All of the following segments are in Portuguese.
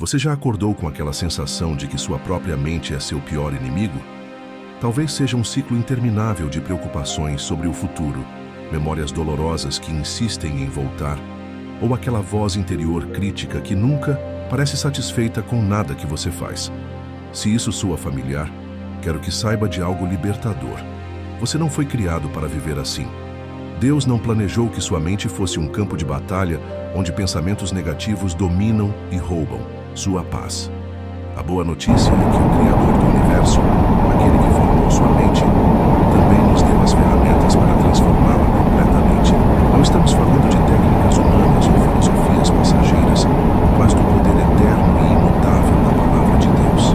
Você já acordou com aquela sensação de que sua própria mente é seu pior inimigo? Talvez seja um ciclo interminável de preocupações sobre o futuro, memórias dolorosas que insistem em voltar, ou aquela voz interior crítica que nunca parece satisfeita com nada que você faz. Se isso soa familiar, quero que saiba de algo libertador. Você não foi criado para viver assim. Deus não planejou que sua mente fosse um campo de batalha onde pensamentos negativos dominam e roubam sua paz. A boa notícia é que o Criador do Universo, aquele que formou sua mente, também nos deu as ferramentas para transformá-la completamente. Não estamos falando de técnicas humanas ou filosofias passageiras, mas do poder eterno e imutável da Palavra de Deus.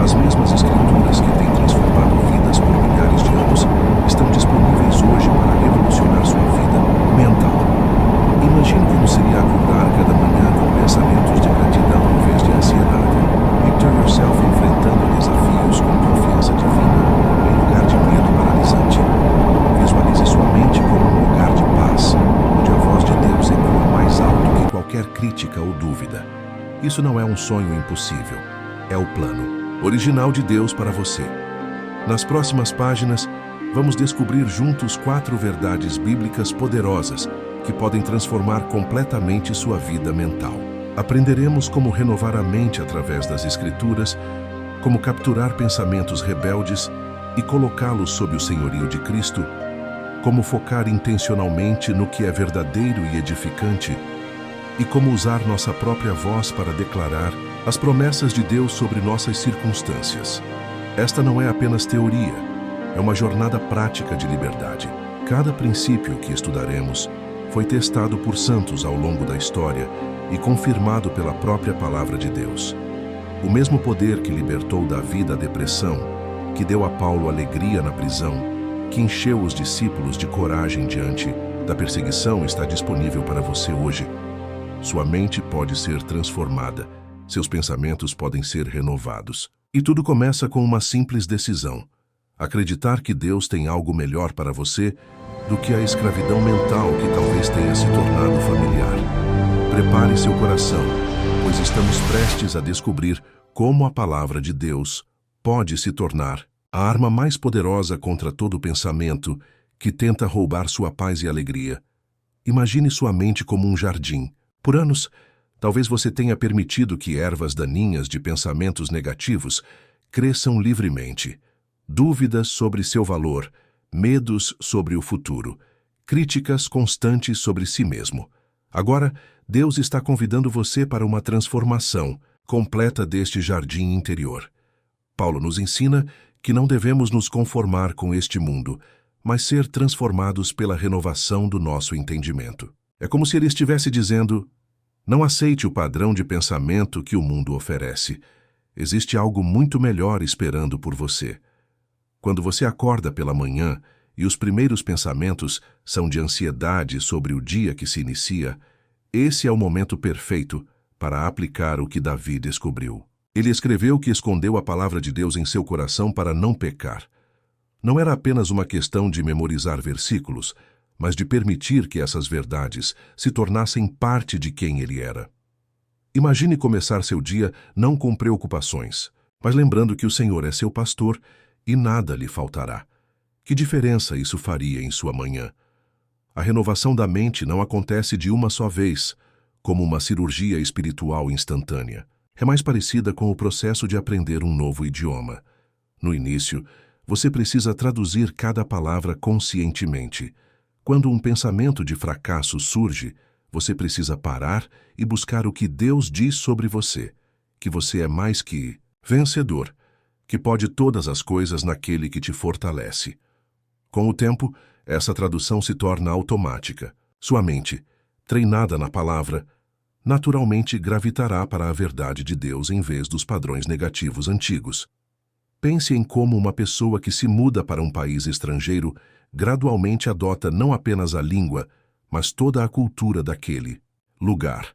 As mesmas Escrituras que têm transformado vidas por milhares de anos estão disponíveis hoje para revolucionar sua vida mental. Imagine como seria acordar cada manhã com pensamentos de gratidão em vez de ansiedade. Picture yourself enfrentando desafios com confiança divina, em lugar de medo paralisante. Visualize sua mente como um lugar de paz, onde a voz de Deus ecoa mais alto que qualquer crítica ou dúvida. Isso não é um sonho impossível, é o plano original de Deus para você. Nas próximas páginas, vamos descobrir juntos 4 verdades bíblicas poderosas que podem transformar completamente sua vida mental. Aprenderemos como renovar a mente através das Escrituras, como capturar pensamentos rebeldes e colocá-los sob o senhorio de Cristo, como focar intencionalmente no que é verdadeiro e edificante, e como usar nossa própria voz para declarar as promessas de Deus sobre nossas circunstâncias. Esta não é apenas teoria, é uma jornada prática de liberdade. Cada princípio que estudaremos foi testado por santos ao longo da história e confirmado pela própria Palavra de Deus. O mesmo poder que libertou Davi da depressão, que deu a Paulo alegria na prisão, que encheu os discípulos de coragem diante da perseguição, está disponível para você hoje. Sua mente pode ser transformada, seus pensamentos podem ser renovados. E tudo começa com uma simples decisão: acreditar que Deus tem algo melhor para você do que a escravidão mental que talvez tenha se tornado familiar. Prepare seu coração, pois estamos prestes a descobrir como a Palavra de Deus pode se tornar a arma mais poderosa contra todo pensamento que tenta roubar sua paz e alegria. Imagine sua mente como um jardim. Por anos, talvez você tenha permitido que ervas daninhas de pensamentos negativos cresçam livremente. Dúvidas sobre seu valor, medos sobre o futuro, críticas constantes sobre si mesmo. Agora, Deus está convidando você para uma transformação completa deste jardim interior. Paulo nos ensina que não devemos nos conformar com este mundo, mas ser transformados pela renovação do nosso entendimento. É como se ele estivesse dizendo: não aceite o padrão de pensamento que o mundo oferece. Existe algo muito melhor esperando por você. Quando você acorda pela manhã e os primeiros pensamentos são de ansiedade sobre o dia que se inicia, esse é o momento perfeito para aplicar o que Davi descobriu. Ele escreveu que escondeu a palavra de Deus em seu coração para não pecar. Não era apenas uma questão de memorizar versículos, mas de permitir que essas verdades se tornassem parte de quem ele era. Imagine começar seu dia não com preocupações, mas lembrando que o Senhor é seu pastor e nada lhe faltará. Que diferença isso faria em sua manhã? A renovação da mente não acontece de uma só vez, como uma cirurgia espiritual instantânea. É mais parecida com o processo de aprender um novo idioma. No início, você precisa traduzir cada palavra conscientemente. Quando um pensamento de fracasso surge, você precisa parar e buscar o que Deus diz sobre você, que você é mais que vencedor, que pode todas as coisas naquele que te fortalece. Com o tempo, essa tradução se torna automática. Sua mente, treinada na palavra, naturalmente gravitará para a verdade de Deus em vez dos padrões negativos antigos. Pense em como uma pessoa que se muda para um país estrangeiro gradualmente adota não apenas a língua, mas toda a cultura daquele lugar.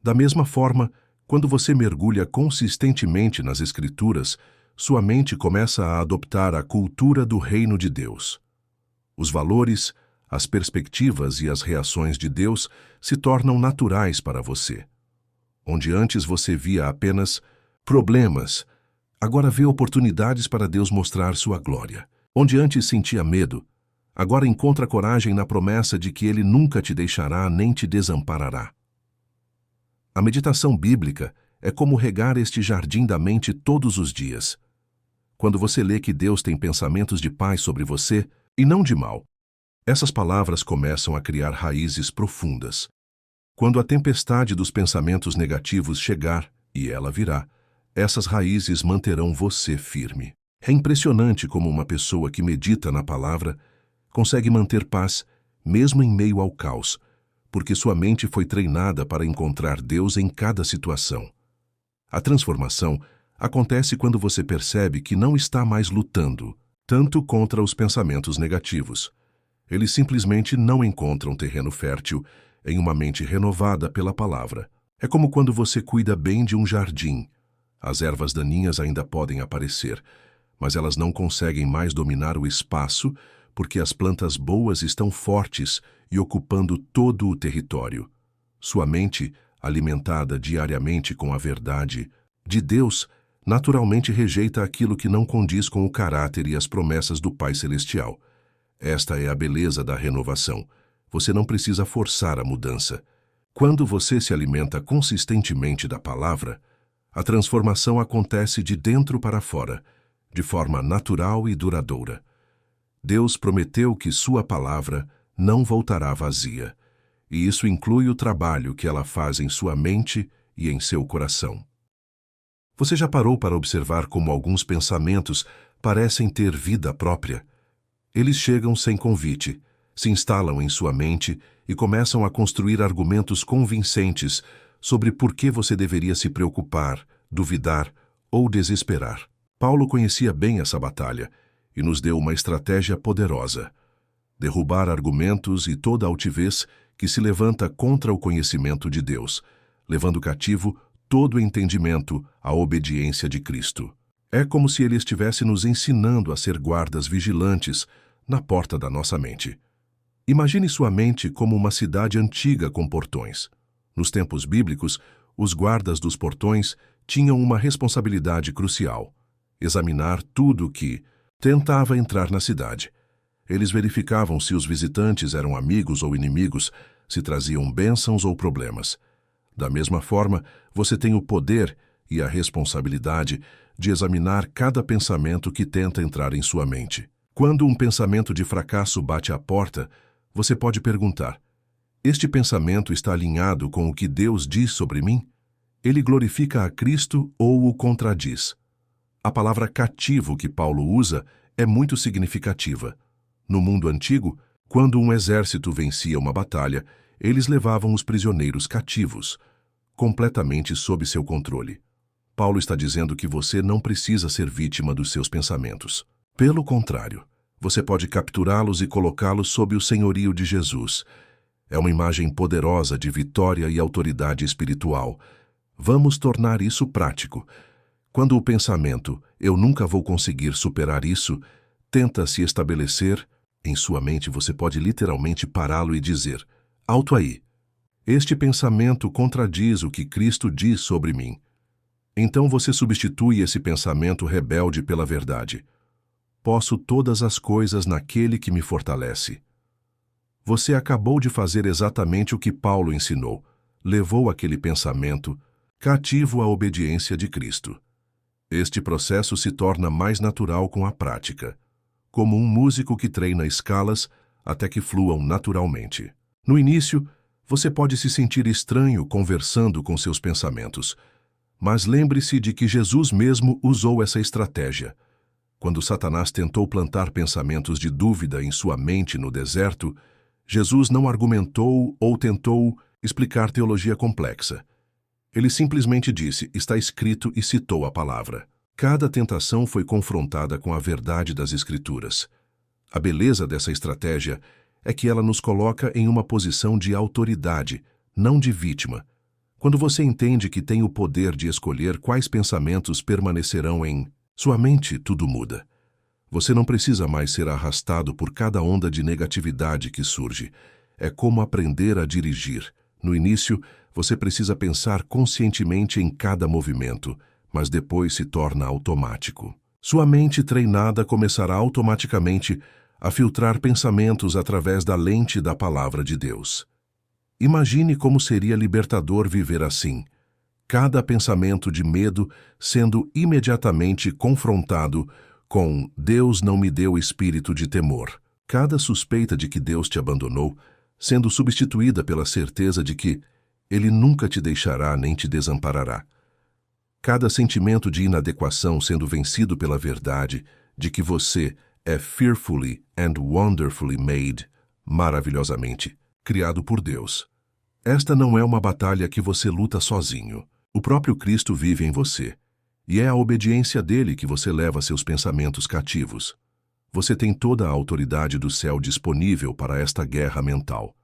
Da mesma forma, quando você mergulha consistentemente nas Escrituras, sua mente começa a adoptar a cultura do reino de Deus. Os valores, as perspectivas e as reações de Deus se tornam naturais para você. Onde antes você via apenas problemas, agora vê oportunidades para Deus mostrar sua glória. Onde antes sentia medo, agora encontra coragem na promessa de que Ele nunca te deixará nem te desamparará. A meditação bíblica é como regar este jardim da mente todos os dias. Quando você lê que Deus tem pensamentos de paz sobre você e não de mal, essas palavras começam a criar raízes profundas. Quando a tempestade dos pensamentos negativos chegar, e ela virá, essas raízes manterão você firme. É impressionante como uma pessoa que medita na palavra consegue manter paz, mesmo em meio ao caos, porque sua mente foi treinada para encontrar Deus em cada situação. A transformação acontece quando você percebe que não está mais lutando tanto contra os pensamentos negativos. Eles simplesmente não encontram terreno fértil em uma mente renovada pela palavra. É como quando você cuida bem de um jardim. As ervas daninhas ainda podem aparecer, mas elas não conseguem mais dominar o espaço porque as plantas boas estão fortes e ocupando todo o território. Sua mente, alimentada diariamente com a verdade de Deus, naturalmente rejeita aquilo que não condiz com o caráter e as promessas do Pai Celestial. Esta é a beleza da renovação. Você não precisa forçar a mudança. Quando você se alimenta consistentemente da palavra, a transformação acontece de dentro para fora, de forma natural e duradoura. Deus prometeu que sua palavra não voltará vazia, e isso inclui o trabalho que ela faz em sua mente e em seu coração. Você já parou para observar como alguns pensamentos parecem ter vida própria? Eles chegam sem convite, se instalam em sua mente e começam a construir argumentos convincentes sobre por que você deveria se preocupar, duvidar ou desesperar. Paulo conhecia bem essa batalha e nos deu uma estratégia poderosa: derrubar argumentos e toda altivez que se levanta contra o conhecimento de Deus, levando cativo todo o entendimento à obediência de Cristo. É como se ele estivesse nos ensinando a ser guardas vigilantes na porta da nossa mente. Imagine sua mente como uma cidade antiga com portões. Nos tempos bíblicos, os guardas dos portões tinham uma responsabilidade crucial: examinar tudo que tentava entrar na cidade. Eles verificavam se os visitantes eram amigos ou inimigos, se traziam bênçãos ou problemas. Da mesma forma, você tem o poder e a responsabilidade de examinar cada pensamento que tenta entrar em sua mente. Quando um pensamento de fracasso bate à porta, você pode perguntar: este pensamento está alinhado com o que Deus diz sobre mim? Ele glorifica a Cristo ou o contradiz? A palavra cativo que Paulo usa é muito significativa. No mundo antigo, quando um exército vencia uma batalha, eles levavam os prisioneiros cativos, completamente sob seu controle. Paulo está dizendo que você não precisa ser vítima dos seus pensamentos. Pelo contrário, você pode capturá-los e colocá-los sob o senhorio de Jesus. É uma imagem poderosa de vitória e autoridade espiritual. Vamos tornar isso prático. Quando o pensamento "eu nunca vou conseguir superar isso" tenta se estabelecer, em sua mente você pode literalmente pará-lo e dizer: alto aí. Este pensamento contradiz o que Cristo diz sobre mim. Então você substitui esse pensamento rebelde pela verdade: posso todas as coisas naquele que me fortalece. Você acabou de fazer exatamente o que Paulo ensinou. Levou aquele pensamento cativo à obediência de Cristo. Este processo se torna mais natural com a prática, como um músico que treina escalas até que fluam naturalmente. No início, você pode se sentir estranho conversando com seus pensamentos, mas lembre-se de que Jesus mesmo usou essa estratégia. Quando Satanás tentou plantar pensamentos de dúvida em sua mente no deserto, Jesus não argumentou ou tentou explicar teologia complexa. Ele simplesmente disse: está escrito, e citou a palavra. Cada tentação foi confrontada com a verdade das Escrituras. A beleza dessa estratégia é que ela nos coloca em uma posição de autoridade, não de vítima. Quando você entende que tem o poder de escolher quais pensamentos permanecerão em sua mente, tudo muda. Você não precisa mais ser arrastado por cada onda de negatividade que surge. É como aprender a dirigir. No início, Você precisa pensar conscientemente em cada movimento, mas depois se torna automático. Sua mente treinada começará automaticamente a filtrar pensamentos através da lente da palavra de Deus. Imagine como seria libertador viver assim. Cada pensamento de medo sendo imediatamente confrontado com Deus não me deu espírito de temor. Cada suspeita de que Deus te abandonou sendo substituída pela certeza de que Ele nunca te deixará nem te desamparará. Cada sentimento de inadequação sendo vencido pela verdade de que você é fearfully and wonderfully made, maravilhosamente, criado por Deus. Esta não é uma batalha que você luta sozinho. O próprio Cristo vive em você, e é a obediência dele que você leva seus pensamentos cativos. Você tem toda a autoridade do céu disponível para esta guerra mental.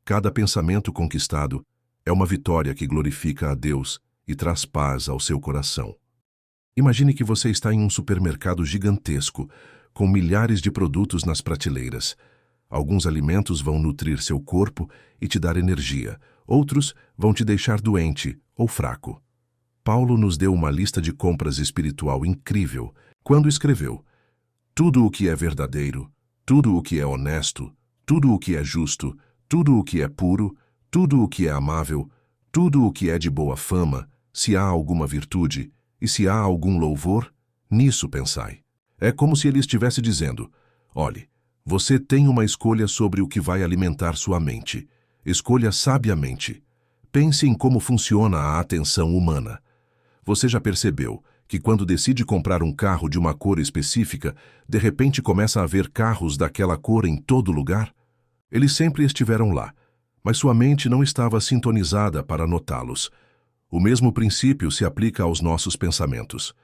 Cada pensamento conquistado é uma vitória que glorifica a Deus e traz paz ao seu coração. Imagine que você está em um supermercado gigantesco, com milhares de produtos nas prateleiras. Alguns alimentos vão nutrir seu corpo e te dar energia, outros vão te deixar doente ou fraco. Paulo nos deu uma lista de compras espiritual incrível quando escreveu: tudo o que é verdadeiro, tudo o que é honesto, tudo o que é justo, tudo o que é puro, tudo o que é amável, tudo o que é de boa fama, se há alguma virtude e se há algum louvor, nisso pensai. É como se ele estivesse dizendo: olhe, você tem uma escolha sobre o que vai alimentar sua mente. Escolha sabiamente. Pense em como funciona a atenção humana. Você já percebeu que quando decide comprar um carro de uma cor específica, de repente começa a ver carros daquela cor em todo lugar? Eles sempre estiveram lá, mas sua mente não estava sintonizada para notá-los. O mesmo princípio se aplica aos nossos pensamentos.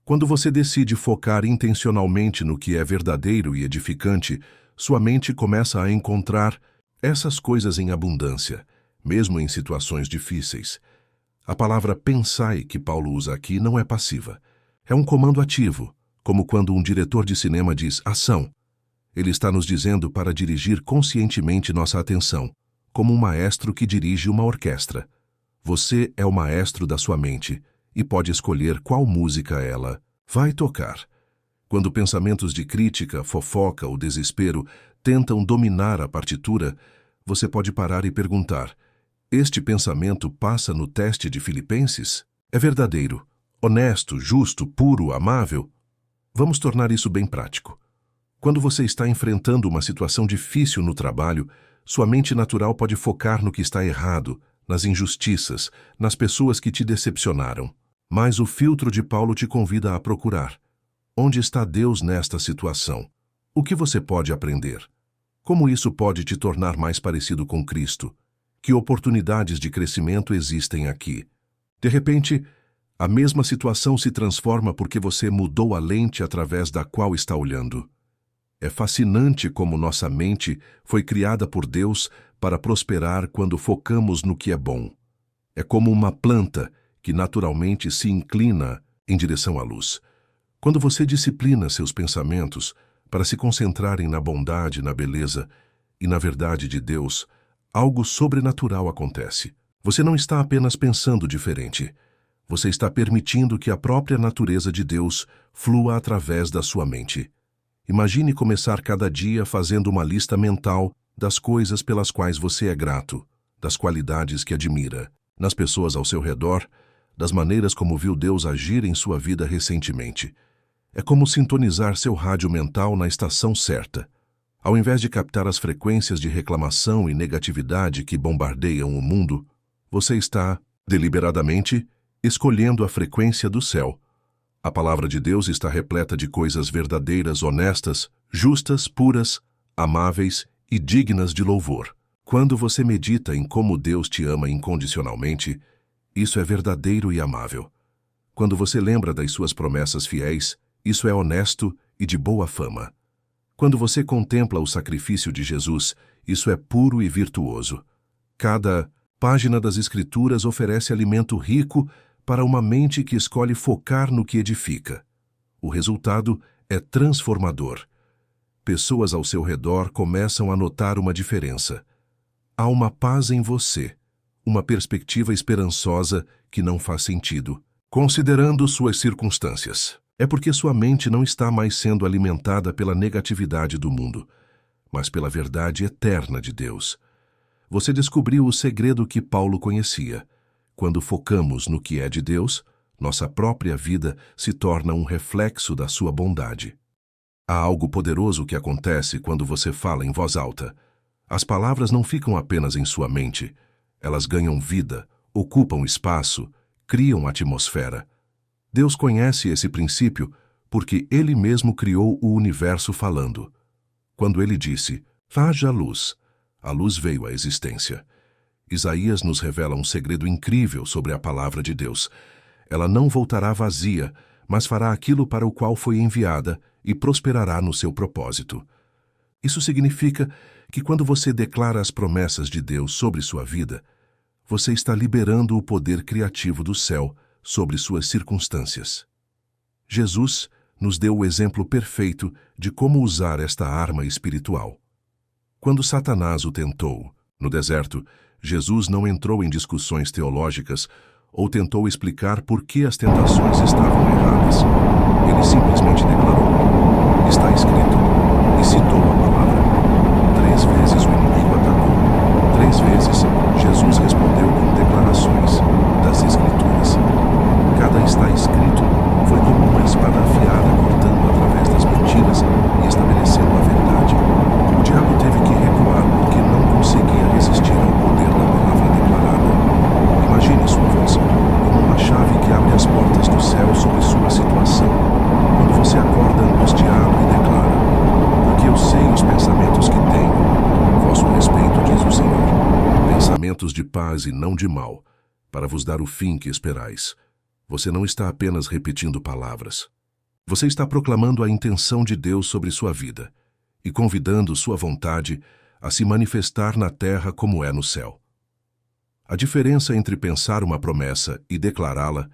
Quando você decide focar intencionalmente no que é verdadeiro e edificante, sua mente começa a encontrar essas coisas em abundância, mesmo em situações difíceis. A palavra pensai que Paulo usa aqui não é passiva. É um comando ativo, como quando um diretor de cinema diz ação. Ele está nos dizendo para dirigir conscientemente nossa atenção, como um maestro que dirige uma orquestra. Você é o maestro da sua mente e pode escolher qual música ela vai tocar. Quando pensamentos de crítica, fofoca ou desespero tentam dominar a partitura, você pode parar e perguntar: este pensamento passa no teste de Filipenses? É verdadeiro, honesto, justo, puro, amável? Vamos tornar isso bem prático. Quando você está enfrentando uma situação difícil no trabalho, sua mente natural pode focar no que está errado, nas injustiças, nas pessoas que te decepcionaram. Mas o filtro de Paulo te convida a procurar: onde está Deus nesta situação? O que você pode aprender? Como isso pode te tornar mais parecido com Cristo? Que oportunidades de crescimento existem aqui? De repente, a mesma situação se transforma porque você mudou a lente através da qual está olhando. É fascinante como nossa mente foi criada por Deus para prosperar quando focamos no que é bom. É como uma planta que naturalmente se inclina em direção à luz. Quando você disciplina seus pensamentos para se concentrarem na bondade, na beleza e na verdade de Deus, algo sobrenatural acontece. Você não está apenas pensando diferente. Você está permitindo que a própria natureza de Deus flua através da sua mente. Imagine começar cada dia fazendo uma lista mental das coisas pelas quais você é grato, das qualidades que admira, nas pessoas ao seu redor, das maneiras como viu Deus agir em sua vida recentemente. É como sintonizar seu rádio mental na estação certa. Ao invés de captar as frequências de reclamação e negatividade que bombardeiam o mundo, você está, deliberadamente, escolhendo a frequência do céu. A palavra de Deus está repleta de coisas verdadeiras, honestas, justas, puras, amáveis e dignas de louvor. Quando você medita em como Deus te ama incondicionalmente, isso é verdadeiro e amável. Quando você lembra das suas promessas fiéis, isso é honesto e de boa fama. Quando você contempla o sacrifício de Jesus, isso é puro e virtuoso. Cada página das Escrituras oferece alimento rico para uma mente que escolhe focar no que edifica. O resultado é transformador. Pessoas ao seu redor começam a notar uma diferença. Há uma paz em você, uma perspectiva esperançosa que não faz sentido, considerando suas circunstâncias. É porque sua mente não está mais sendo alimentada pela negatividade do mundo, mas pela verdade eterna de Deus. Você descobriu o segredo que Paulo conhecia. Quando focamos no que é de Deus, nossa própria vida se torna um reflexo da sua bondade. Há algo poderoso que acontece quando você fala em voz alta. As palavras não ficam apenas em sua mente. Elas ganham vida, ocupam espaço, criam atmosfera. Deus conhece esse princípio porque Ele mesmo criou o universo falando. Quando Ele disse, haja luz, a luz veio à existência. Isaías nos revela um segredo incrível sobre a palavra de Deus. Ela não voltará vazia, mas fará aquilo para o qual foi enviada e prosperará no seu propósito. Isso significa que quando você declara as promessas de Deus sobre sua vida, você está liberando o poder criativo do céu sobre suas circunstâncias. Jesus nos deu o exemplo perfeito de como usar esta arma espiritual. Quando Satanás o tentou, no deserto, Jesus não entrou em discussões teológicas ou tentou explicar por que as tentações estavam erradas. Ele simplesmente declarou, está escrito, e citou a palavra. 3 vezes o inimigo atacou. 3 vezes, Jesus respondeu com declarações das Escrituras. Cada está escrito foi como uma espada afiada cortando através das mentiras e estabelecendo a verdade. O diabo teve que recuar porque não conseguia resistir ao poder da palavra declarada. Imagine sua voz como uma chave que abre as portas do céu sobre sua situação. Quando você acorda angustiado e declara, porque eu sei os pensamentos que tenho, vosso respeito, diz o Senhor, pensamentos de paz e não de mal, para vos dar o fim que esperais. Você não está apenas repetindo palavras. Você está proclamando a intenção de Deus sobre sua vida e convidando sua vontade a se manifestar na terra como é no céu. A diferença entre pensar uma promessa e declará-la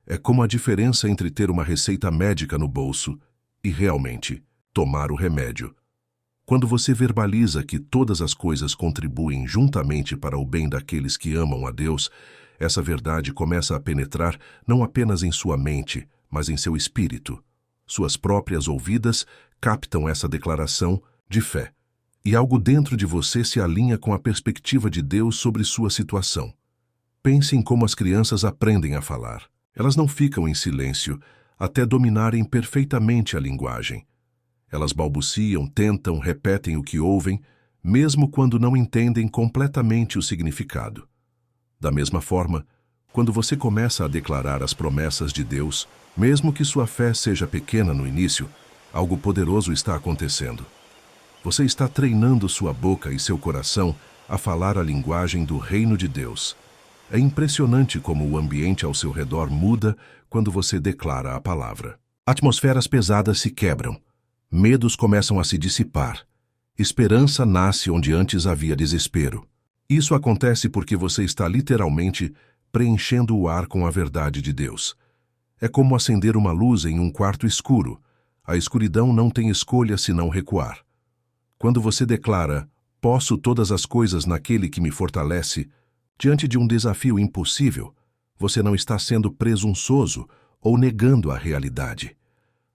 é como a diferença entre ter uma receita médica no bolso e realmente tomar o remédio. Quando você verbaliza que todas as coisas contribuem juntamente para o bem daqueles que amam a Deus, essa verdade começa a penetrar não apenas em sua mente, mas em seu espírito. Suas próprias ouvidas captam essa declaração de fé, e algo dentro de você se alinha com a perspectiva de Deus sobre sua situação. Pense em como as crianças aprendem a falar. Elas não ficam em silêncio até dominarem perfeitamente a linguagem. Elas balbuciam, tentam, repetem o que ouvem, mesmo quando não entendem completamente o significado. Da mesma forma, quando você começa a declarar as promessas de Deus, mesmo que sua fé seja pequena no início, algo poderoso está acontecendo. Você está treinando sua boca e seu coração a falar a linguagem do reino de Deus. É impressionante como o ambiente ao seu redor muda quando você declara a palavra. Atmosferas pesadas se quebram. Medos começam a se dissipar. Esperança nasce onde antes havia desespero. Isso acontece porque você está literalmente preenchendo o ar com a verdade de Deus. É como acender uma luz em um quarto escuro. A escuridão não tem escolha senão recuar. Quando você declara, posso todas as coisas naquele que me fortalece, diante de um desafio impossível, você não está sendo presunçoso ou negando a realidade.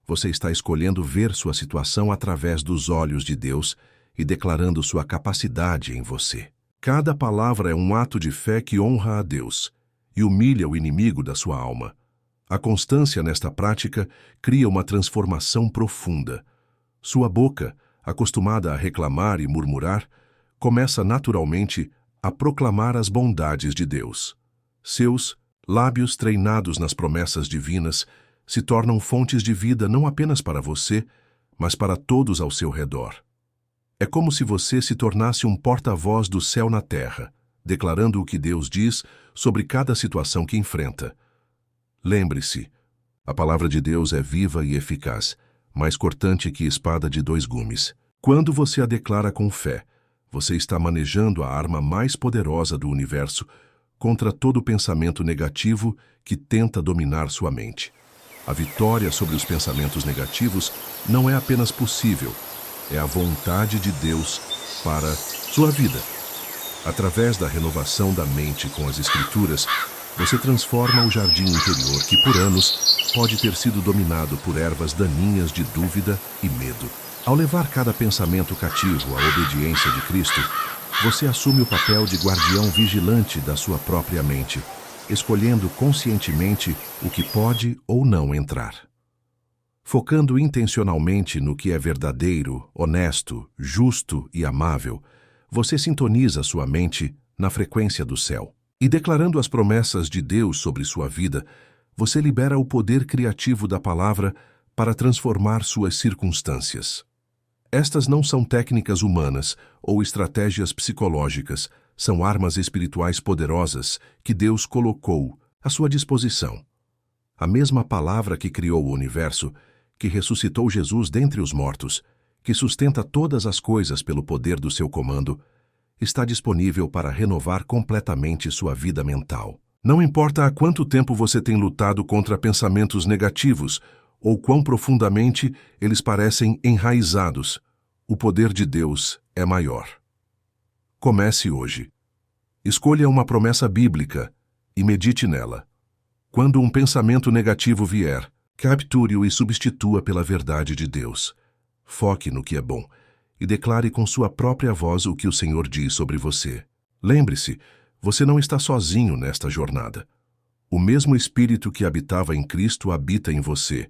Você está escolhendo ver sua situação através dos olhos de Deus e declarando sua capacidade em você. Cada palavra é um ato de fé que honra a Deus e humilha o inimigo da sua alma. A constância nesta prática cria uma transformação profunda. Sua boca, acostumada a reclamar e murmurar, começa naturalmente a proclamar as bondades de Deus. Seus lábios treinados nas promessas divinas se tornam fontes de vida não apenas para você, mas para todos ao seu redor. É como se você se tornasse um porta-voz do céu na terra, declarando o que Deus diz sobre cada situação que enfrenta. Lembre-se, a palavra de Deus é viva e eficaz, mais cortante que espada de 2 gumes. Quando você a declara com fé, você está manejando a arma mais poderosa do universo contra todo pensamento negativo que tenta dominar sua mente. A vitória sobre os pensamentos negativos não é apenas possível, é a vontade de Deus para sua vida. Através da renovação da mente com as Escrituras, você transforma o jardim interior que, por anos, pode ter sido dominado por ervas daninhas de dúvida e medo. Ao levar cada pensamento cativo à obediência de Cristo, você assume o papel de guardião vigilante da sua própria mente, escolhendo conscientemente o que pode ou não entrar. Focando intencionalmente no que é verdadeiro, honesto, justo e amável, você sintoniza sua mente na frequência do céu. E declarando as promessas de Deus sobre sua vida, você libera o poder criativo da palavra para transformar suas circunstâncias. Estas não são técnicas humanas ou estratégias psicológicas, são armas espirituais poderosas que Deus colocou à sua disposição. A mesma palavra que criou o universo, que ressuscitou Jesus dentre os mortos, que sustenta todas as coisas pelo poder do seu comando, está disponível para renovar completamente sua vida mental. Não importa há quanto tempo você tem lutado contra pensamentos negativos ou quão profundamente eles parecem enraizados, o poder de Deus é maior. Comece hoje. Escolha uma promessa bíblica e medite nela. Quando um pensamento negativo vier, capture-o e substitua pela verdade de Deus. Foque no que é bom e declare com sua própria voz o que o Senhor diz sobre você. Lembre-se, você não está sozinho nesta jornada. O mesmo Espírito que habitava em Cristo habita em você,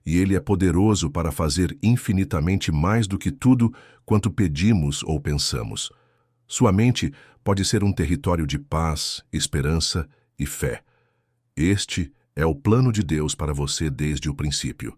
e Ele é poderoso para fazer infinitamente mais do que tudo quanto pedimos ou pensamos. Sua mente pode ser um território de paz, esperança e fé. Este é o plano de Deus para você desde o princípio.